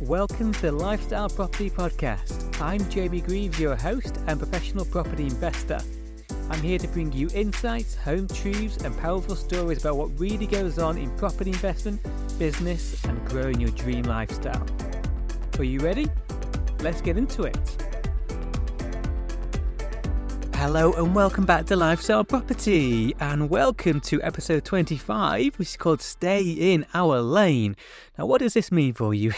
Welcome to the Lifestyle Property Podcast. I'm Jamie Greaves, your host and professional property investor. I'm here to bring you insights, home truths and powerful stories about what really goes on in property investment, business and growing your dream lifestyle. Are you ready? Let's get into it. Hello and welcome back to Lifestyle Property, and welcome to episode 25, which is called Stay in Our Lane. Now, what does this mean for you?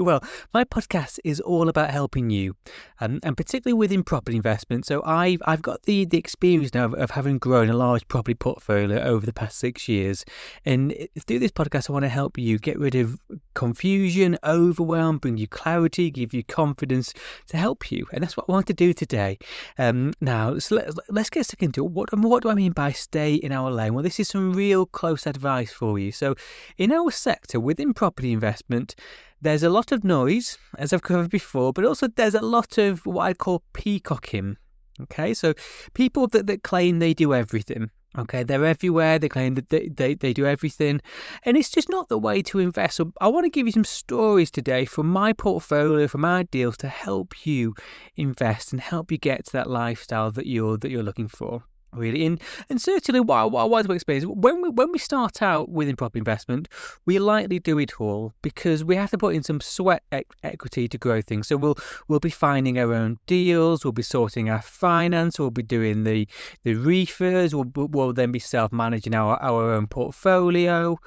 Well, my podcast is all about helping you, and particularly within property investment. So I've got the experience now of having grown a large property portfolio over the past 6 years, and through this podcast I want to help you get rid of confusion, overwhelm, bring you clarity, give you confidence to help you, and that's what I want to do today. Now, so let's get stuck into it. What do I mean by stay in our lane? Well, this is some real close advice for you. So in our sector, within property investment, there's a lot of noise, as I've covered before, but also there's a lot of what I call peacocking. Okay, so people that claim they do everything. Okay, they're everywhere. They claim that they do everything, and it's just not the way to invest. So I want to give you some stories today from my portfolio, from our deals, to help you invest and help you get to that lifestyle that you're looking for. Really, and certainly what I've experienced when we start out within property investment, we lightly do it all because we have to put in some sweat equity to grow things. So we'll be finding our own deals, we'll be sorting our finance, we'll be doing the refurbs, we'll then be self-managing our own portfolio,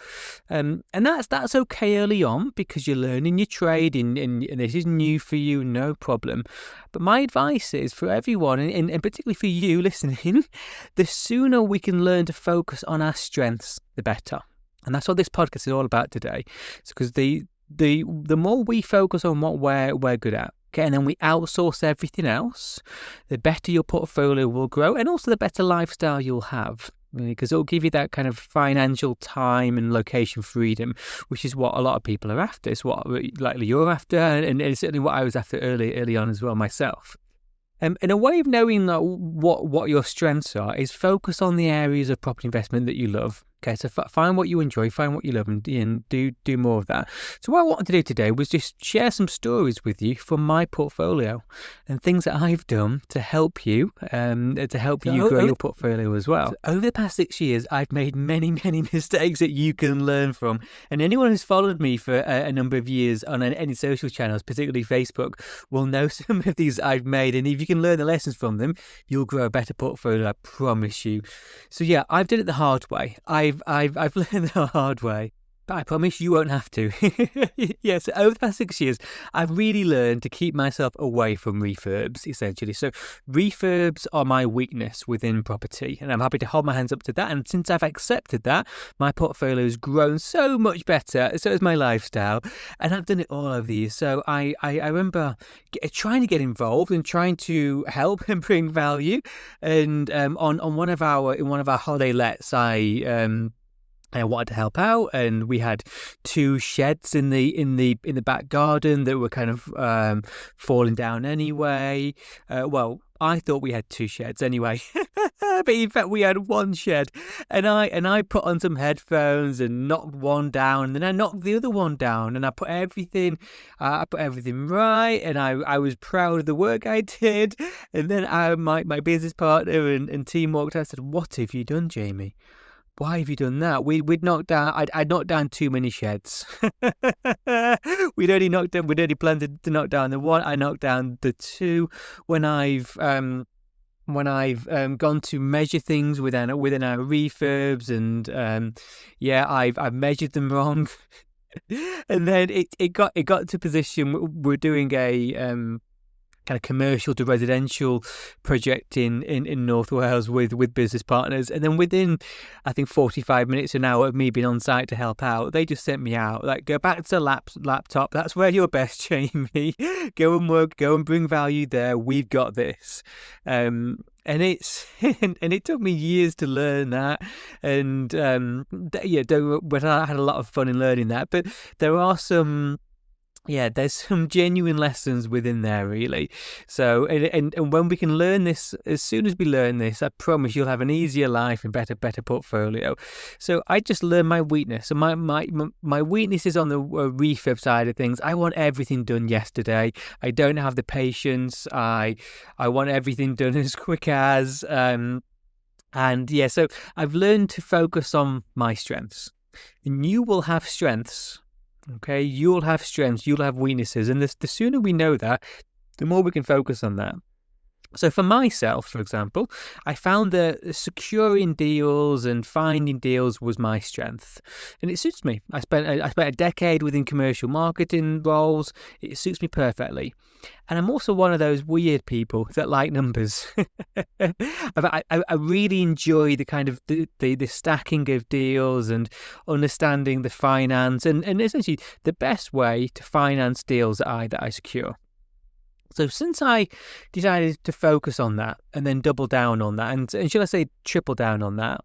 and that's okay early on because you're learning your trade and this is new for you, no problem. But my advice is for everyone, and particularly for you listening, the sooner we can learn to focus on our strengths, the better. And that's what this podcast is all about today. It's because the more we focus on what we're good at, okay, and then we outsource everything else, the better your portfolio will grow, and also the better lifestyle you'll have. Because it'll give you that kind of financial time and location freedom, which is what a lot of people are after. It's what likely you're after, and it's certainly what I was after early on as well myself. And a way of knowing what your strengths are is focus on the areas of property investment that you love. Okay, so find what you enjoy, find what you love, and do more of that. So what I wanted to do today was just share some stories with you from my portfolio and things that I've done to help you, grow your portfolio as well. So over the past 6 years, I've made many mistakes that you can learn from. And anyone who's followed me for a number of years on any social channels, particularly Facebook, will know some of these I've made. And if you can learn the lessons from them, you'll grow a better portfolio, I promise you. So yeah, I've done it the hard way. I've learned the hard way, but I promise you won't have to. Yes, over the past 6 years, I've really learned to keep myself away from refurbs, essentially. So refurbs are my weakness within property, and I'm happy to hold my hands up to that. And since I've accepted that, my portfolio has grown so much better. So has my lifestyle, and I've done it all over the years. So I remember trying to get involved and trying to help and bring value. And on one of our holiday lets, I wanted to help out, and we had 2 sheds in the back garden that were kind of falling down anyway. Well, I thought we had 2 sheds anyway, but in fact we had 1 shed, and I put on some headphones and knocked one down, and then I knocked the other one down, and I put everything right, and I was proud of the work I did. And then my business partner and team walked out and said, "What have you done, Jamie? Why have you done that?" I'd knocked down too many sheds. We'd only planned to knock down the 1. I knocked down the 2 when I've gone to measure things within our refurbs, and I've measured them wrong. And then it got to a position we're doing a kind of commercial to residential project in North Wales with business partners, and then within I think 45 minutes, an hour of me being on site to help out, they just sent me out, like, go back to the laptop, that's where you're best, Jamie. Go and work, go and bring value there, we've got this. And it took me years to learn that, but I had a lot of fun in learning that. But there are some yeah, there's some genuine lessons within there, really. So, and when we can learn this, as soon as we learn this, I promise you'll have an easier life and better portfolio. So I just learned my weakness. So my weakness is on the refurb side of things. I want everything done yesterday. I don't have the patience. I want everything done as quick as. And yeah, so I've learned to focus on my strengths. And you will have strengths. Okay, you'll have strengths, you'll have weaknesses, and the sooner we know that, the more we can focus on that. So for myself, for example, I found that securing deals and finding deals was my strength, and it suits me. I spent a decade within commercial marketing roles. It suits me perfectly, and I'm also one of those weird people that like numbers. I really enjoy the kind of the stacking of deals and understanding the finance and essentially the best way to finance deals that I secure. So since I decided to focus on that and then double down on that, and should I say triple down on that,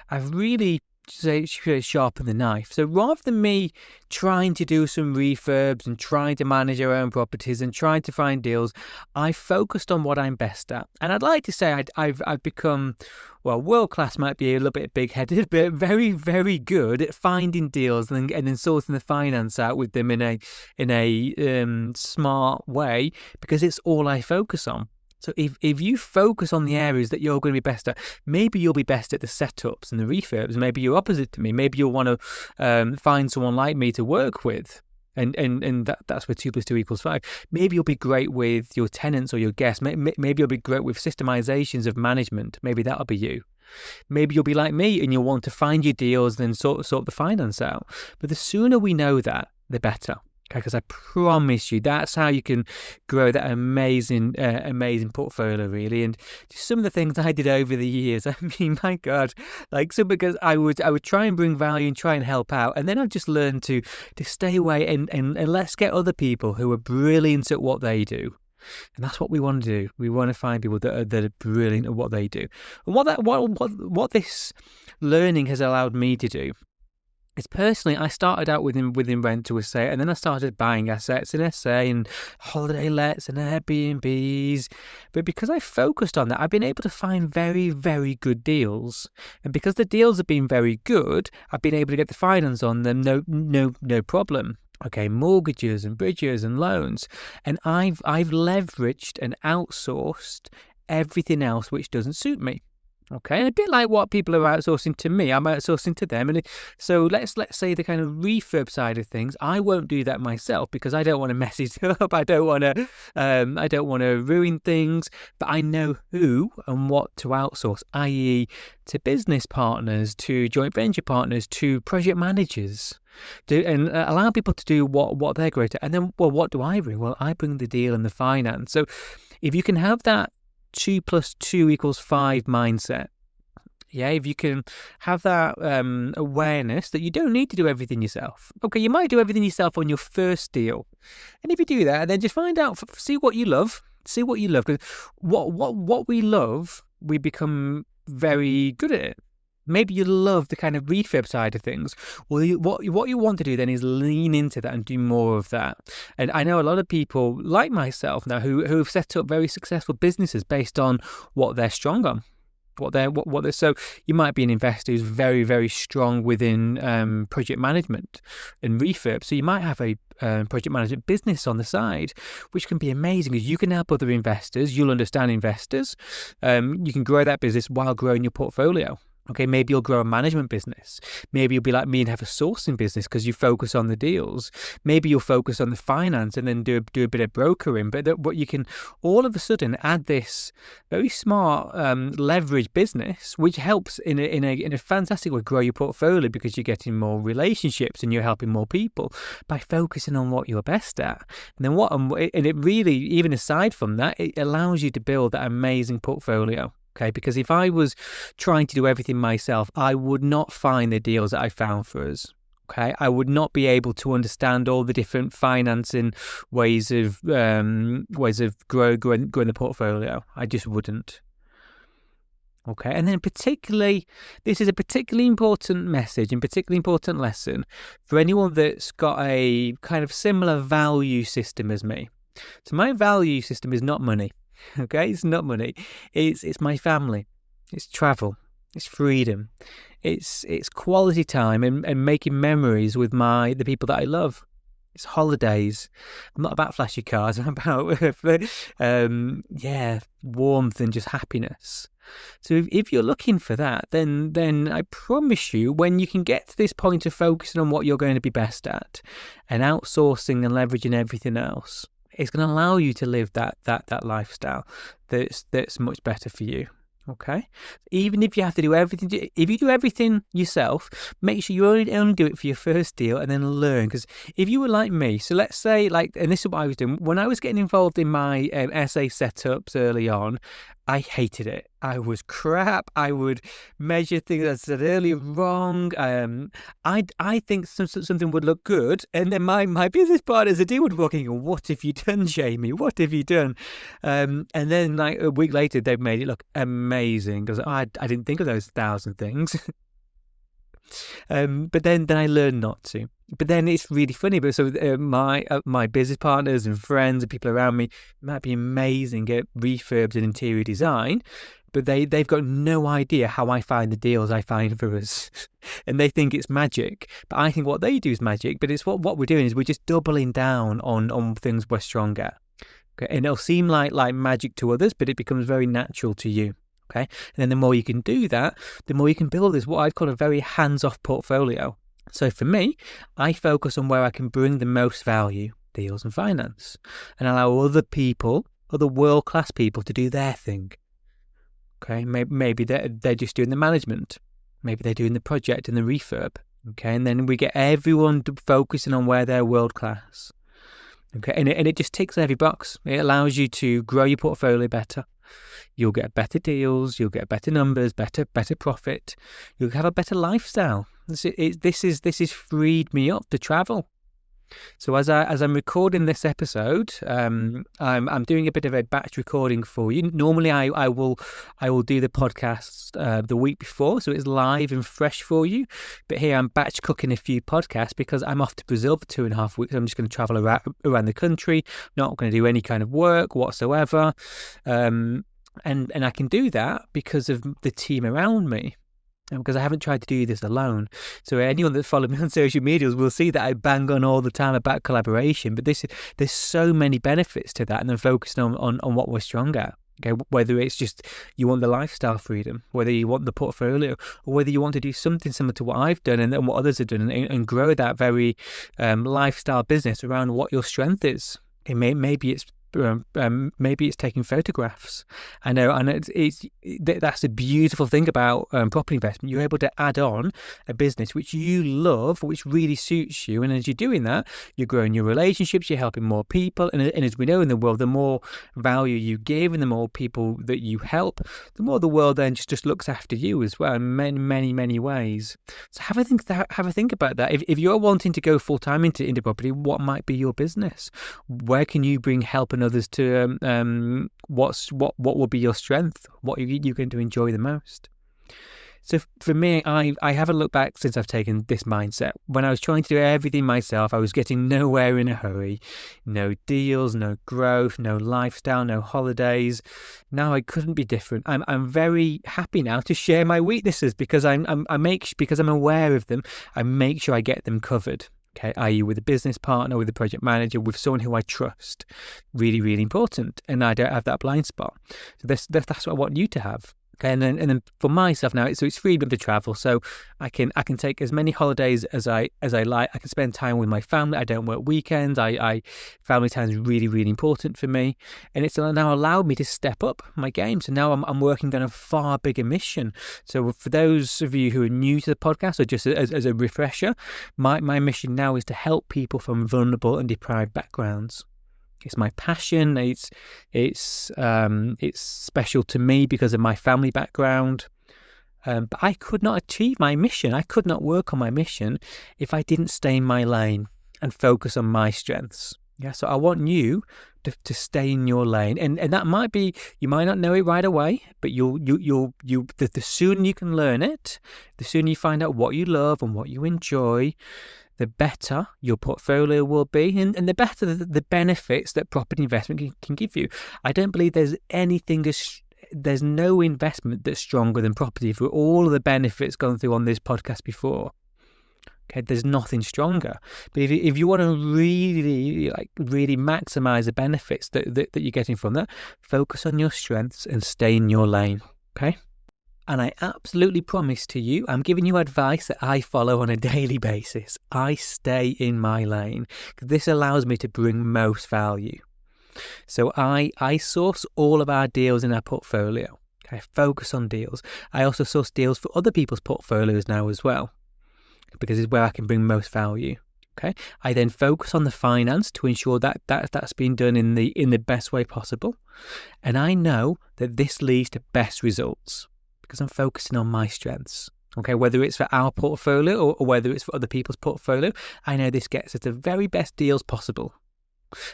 I've really sharpened the knife. So rather than me trying to do some refurbs and trying to manage our own properties and trying to find deals, I focused on what I'm best at. And I'd like to say I've become, well, world class might be a little bit big-headed, but very, very good at finding deals and then sorting the finance out with them in a smart way, because it's all I focus on. So if you focus on the areas that you're going to be best at, maybe you'll be best at the setups and the refurbs. Maybe you're opposite to me. Maybe you'll want to find someone like me to work with. And that's where 2 + 2 = 5. Maybe you'll be great with your tenants or your guests. Maybe you'll be great with systemizations of management. Maybe that'll be you. Maybe you'll be like me and you'll want to find your deals and then sort the finance out. But the sooner we know that, the better. Okay, because I promise you, that's how you can grow that amazing portfolio, really. And just some of the things I did over the years, I mean, my God, because I would try and bring value and try and help out, and then I've just learned to stay away and let's get other people who are brilliant at what they do. And that's what we want to do. We want to find people that are brilliant at what they do. And what this learning has allowed me to do, it's personally, I started out within rent to estate, and then I started buying assets in SA and holiday lets and Airbnbs. But because I focused on that, I've been able to find very, very good deals. And because the deals have been very good, I've been able to get the finance on them, no problem. Okay, mortgages and bridges and loans. And I've leveraged and outsourced everything else which doesn't suit me. Okay, and a bit like what people are outsourcing to me, I'm outsourcing to them. And so let's say the kind of refurb side of things, I won't do that myself because I don't want to mess it up. I don't want to ruin things. But I know who and what to outsource, i.e., to business partners, to joint venture partners, to project managers. And allow people to do what they're great at. And then, well, what do I bring? Well, I bring the deal and the finance. So if you can have that 2 + 2 = 5 mindset. Yeah, if you can have that awareness that you don't need to do everything yourself. Okay, you might do everything yourself on your first deal. And if you do that, then just find out, see what you love. See what you love. Because what we love, we become very good at it. Maybe you love the kind of refurb side of things. Well, what you want to do then is lean into that and do more of that. And I know a lot of people like myself now who have set up very successful businesses based on what they're strong on. So you might be an investor who's very, very strong within project management and refurb. So you might have a project management business on the side, which can be amazing because you can help other investors. You'll understand investors. You can grow that business while growing your portfolio. Okay, maybe you'll grow a management business. Maybe you'll be like me and have a sourcing business because you focus on the deals. Maybe you'll focus on the finance and then do a bit of brokering. But what you can all of a sudden add this very smart leverage business, which helps in a fantastic way grow your portfolio because you're getting more relationships and you're helping more people by focusing on what you're best at. And then and it really, even aside from that, it allows you to build that amazing portfolio. Okay, because if I was trying to do everything myself, I would not find the deals that I found for us. Okay, I would not be able to understand all the different financing ways of growing the portfolio. I just wouldn't. Okay, and then particularly, this is a particularly important message and particularly important lesson for anyone that's got a kind of similar value system as me. So my value system is not money. Okay, it's not money. It's my family. It's travel. It's freedom. It's quality time and making memories with the people that I love. It's holidays. I'm not about flashy cars. I'm about warmth and just happiness. So if you're looking for that, then I promise you, when you can get to this point of focusing on what you're going to be best at and outsourcing and leveraging everything else, it's going to allow you to live that lifestyle that's much better for you. Okay, even if you have to do everything, if you do everything yourself, make sure you only do it for your first deal and then learn. Because if you were like me, so let's say and this is what I was doing when I was getting involved in my SA setups early on, I hated it. I was crap. I would measure things, as I said earlier, wrong. I think something would look good, and then my business partners, they would walk in and go, "What have you done, Jamie? What have you done?" And then like a week later, they've made it look amazing. Because I didn't think of those 1,000 things. But then I learned not to. But then it's really funny. But so my business partners and friends and people around me might be amazing at refurbs and interior design, but they've got no idea how I find the deals I find for us. And they think it's magic. But I think what they do is magic. But it's what we're doing is we're just doubling down on things we're strong at. Okay? And it'll seem like magic to others, but it becomes very natural to you. Okay, and then the more you can do that, the more you can build this, what I'd call a very hands-off portfolio. So for me, I focus on where I can bring the most value, deals and finance, and allow other people, other world-class people, to do their thing. Okay, maybe they're just doing the management. Maybe they're doing the project and the refurb. Okay, and then we get everyone focusing on where they're world-class. Okay, and it just ticks every box. It allows you to grow your portfolio better. You'll get better deals, you'll get better numbers, better profit. You'll have a better lifestyle. This is freed me up to travel. So as I'm recording this episode, I'm doing a bit of a batch recording for you. Normally I will do the podcast the week before, so it's live and fresh for you. But here I'm batch cooking a few podcasts because I'm off to Brazil for 2.5 weeks. I'm just going to travel around the country, not going to do any kind of work whatsoever. And I can do that because of the team around me. Because I haven't tried to do this alone. So anyone that follows me on social media will see that I bang on all the time about collaboration. But there's so many benefits to that, and then focusing on what we're strong at. Okay, whether it's just you want the lifestyle freedom, whether you want the portfolio, or whether you want to do something similar to what I've done and what others have done, and grow that very lifestyle business around what your strength is. Maybe it's taking photographs. I know that's a beautiful thing about property investment. You're able to add on a business which you love, which really suits you, and as you're doing that, you're growing your relationships, you're helping more people, and as we know in the world, the more value you give and the more people that you help, the more the world then just looks after you as well in many ways. So have a think about that. If you're wanting to go full time into property, what might be your business? Where can you bring help and others to what will be your strength, what you're going to enjoy the most? So for me, I haven't looked back since I've taken this mindset. When I was trying to do everything myself, I was getting nowhere in a hurry. No deals, no growth, no lifestyle, no holidays. Now I couldn't be different. I'm very happy now to share my weaknesses because I'm aware of them. I make sure I get them covered. Okay, i.e. with a business partner, with a project manager, with someone who I trust. Really, really important. And I don't have that blind spot. So that's what I want you to have. Okay, and then for myself now, it's freedom to travel. So I can take as many holidays as I like. I can spend time with my family. I don't work weekends. Family time is really, really important for me, and it's now allowed me to step up my game. So now I'm working on a far bigger mission. So for those of you who are new to the podcast, or just as a refresher, my mission now is to help people from vulnerable and deprived backgrounds. It's my passion. It's special to me because of my family background. But I could not achieve my mission. I could not work on my mission if I didn't stay in my lane and focus on my strengths. Yeah, so I want you to stay in your lane, and that might be, you might not know it right away, but the sooner you can learn it, the sooner you find out what you love and what you enjoy, the better your portfolio will be, and the better the benefits that property investment can give you. I don't believe there's no investment that's stronger than property for all of the benefits gone through on this podcast before. Okay, there's nothing stronger. But if you want to really maximize the benefits that you're getting from that, focus on your strengths and stay in your lane. Okay? And I absolutely promise to you, I'm giving you advice that I follow on a daily basis. I stay in my lane. This allows me to bring most value. So I source all of our deals in our portfolio. Okay, focus on deals. I also source deals for other people's portfolios now as well, because it's where I can bring most value. Okay, I then focus on the finance to ensure that that's being done in the best way possible, and I know that this leads to best results because I'm focusing on my strengths. Okay, whether it's for our portfolio or whether it's for other people's portfolio, I know this gets us the very best deals possible.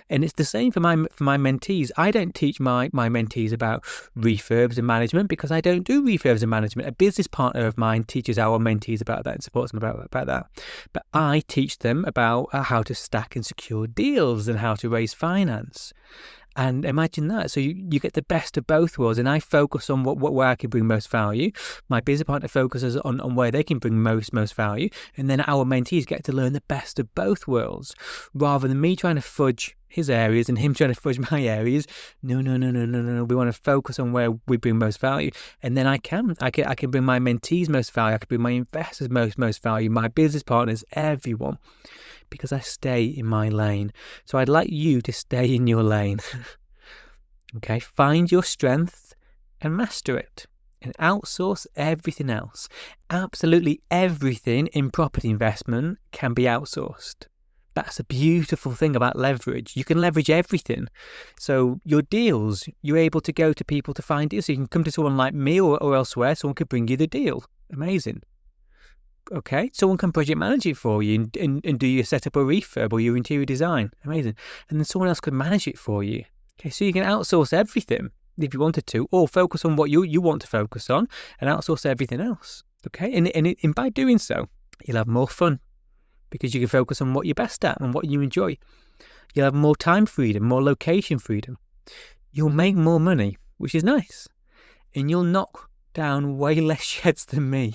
And it's the same for my mentees. I don't teach my mentees about refurbs and management because I don't do refurbs and management. A business partner of mine teaches our mentees about that and supports them about that. But I teach them about how to stack and secure deals and how to raise finance. And imagine that. So you get the best of both worlds. And I focus on where I can bring most value. My business partner focuses on where they can bring most value. And then our mentees get to learn the best of both worlds, rather than me trying to fudge his areas and him trying to fudge my areas. No. We want to focus on where we bring most value. And then I can bring my mentees most value. I can bring my investors most value, my business partners, everyone, because I stay in my lane. So I'd like you to stay in your lane. Okay, find your strength and master it, and outsource everything else. Absolutely everything in property investment can be outsourced. That's a beautiful thing about leverage. You can leverage everything. So your deals, you're able to go to people to find deals. So you can come to someone like me or elsewhere. Someone could bring you the deal. Amazing. Okay, someone can project manage it for you and do your setup or refurb or your interior design. Amazing. And then someone else could manage it for you. Okay, so you can outsource everything if you wanted to, or focus on what you want to focus on and outsource everything else. Okay, and by doing so, you'll have more fun because you can focus on what you're best at and what you enjoy. You'll have more time freedom, more location freedom. You'll make more money, which is nice. And you'll knock down way less sheds than me.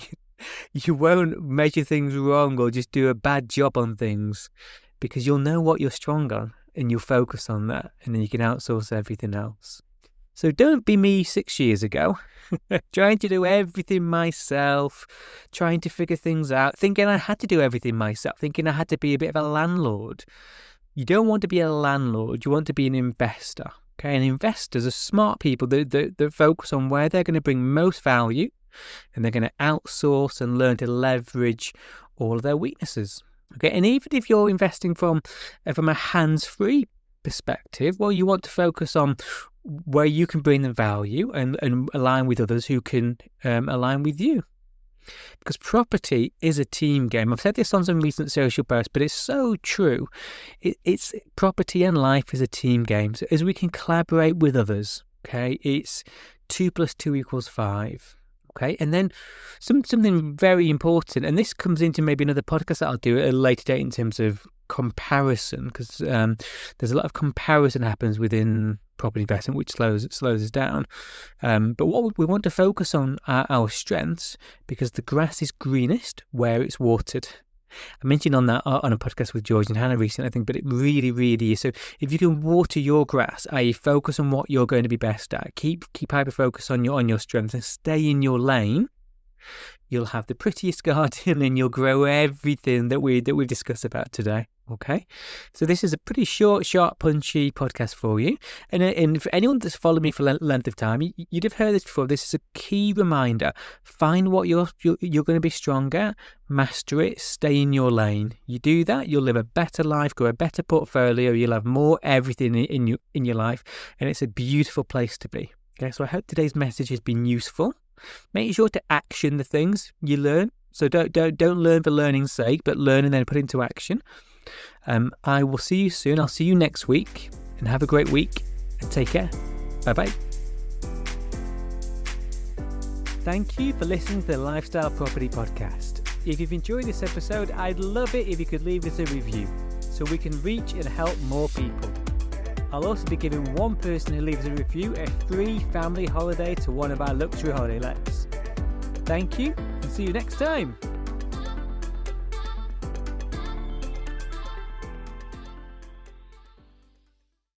You won't measure things wrong or just do a bad job on things, because you'll know what you're strong on and you'll focus on that, and then you can outsource everything else. So don't be me 6 years ago, trying to do everything myself, trying to figure things out, thinking I had to do everything myself, thinking I had to be a bit of a landlord. You don't want to be a landlord, you want to be an investor. Okay, and investors are smart people that focus on where they're going to bring most value, and they're going to outsource and learn to leverage all of their weaknesses. Okay, and even if you're investing from a hands-free perspective, well, you want to focus on where you can bring the value and align with others who can align with you. Because property is a team game. I've said this on some recent social posts, but it's so true. It's property and life is a team game. So as we can collaborate with others, okay, it's 2 + 2 = 5. Okay, and then something very important, and this comes into maybe another podcast that I'll do at a later date in terms of comparison, because there's a lot of comparison happens within property investment, which slows us down. But what we want to focus on are our strengths, because the grass is greenest where it's watered. I mentioned on that on a podcast with George and Hannah recently, I think, but it really, really is. So if you can water your grass, i.e. focus on what you're going to be best at, keep hyper focus on your strengths and stay in your lane, you'll have the prettiest garden and you'll grow everything that we've discussed about today. Okay, so this is a pretty short, sharp, punchy podcast for you. And for anyone that's followed me for a length of time, you'd have heard this before. This is a key reminder. Find what you're going to be strong at, master it, stay in your lane. You do that, you'll live a better life, grow a better portfolio, you'll have more everything in your life, and it's a beautiful place to be. Okay, so I hope today's message has been useful. Make sure to action the things you learn. So don't learn for learning's sake, but learn and then put into action. I will see you soon. I'll see you next week, and have a great week, and take care. Bye-bye. Thank you for listening to the Lifestyle Property Podcast. If you've enjoyed this episode, I'd love it if you could leave us a review so we can reach and help more people. I'll also be giving one person who leaves a review a free family holiday to one of our luxury holiday lets. Thank you, and see you next time.